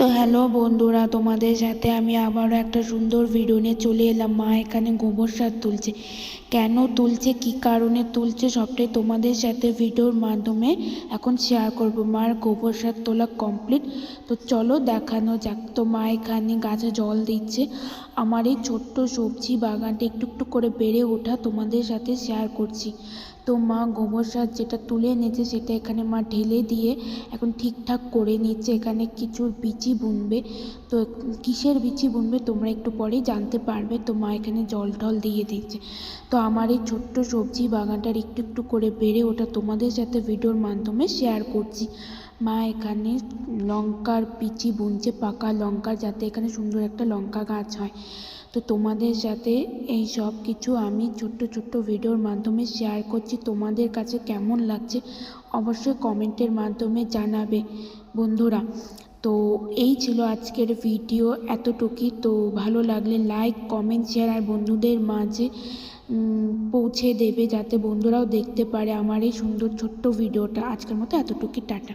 তো হ্যালো বন্ধুরা, তোমাদের সাথে আমি আবারও একটা সুন্দর ভিডিও নিয়ে চলে এলাম। মা এখানে গোবর সার তুলছে। কেন তুলছে, কি কারণে তুলছে, সবটাই তোমাদের সাথে ভিডিওর মাধ্যমে এখন শেয়ার করব। মার গোবর সার তোলা কমপ্লিট, তো চলো দেখানো যাক। তো মা এখানে গাছে জল দিচ্ছে। আমার এই ছোট্ট সবজি বাগানটা একটু একটু করে বেড়ে ওঠা তোমাদের সাথে শেয়ার করছি। তো মা গোবর সার যেটা তুলে এনেছে সেটা এখানে মা ঢেলে দিয়ে এখন ঠিকঠাক করে নিচ্ছে। এখানে কিছু বিচি বুনবে, তো কিসের বিচি বুনবে তোমরা একটু পরেই জানতে পারবে। তো মা এখানে জল টল দিয়ে দিচ্ছে। তো আমার এই ছোট্ট সবজি বাগানটার একটু একটু করে বেড়ে ওঠা তোমাদের সাথে ভিডিওর মাধ্যমে শেয়ার করছি। মা এখানে লঙ্কার বিচি বুনছে, পাকা লঙ্কা, যাতে এখানে সুন্দর একটা লঙ্কা গাছ হয়। তো তোমাদের সাথে এই সব কিছু আমি ছোট্ট ছোট্ট ভিডিওর মাধ্যমে শেয়ার করছি। তোমাদের কাছে কেমন লাগছে অবশ্যই কমেন্টের মাধ্যমে জানাবে বন্ধুরা। তো এই ছিল আজকের ভিডিও, এতটুকুই। তো ভালো লাগলে লাইক, কমেন্ট, শেয়ার আর বন্ধুদের মাঝে পৌঁছে দেবে, যাতে বন্ধুরাও দেখতে পারে আমার এই সুন্দর ছোট্ট ভিডিওটা। আজকের মতো এতটুকুই, টাটা।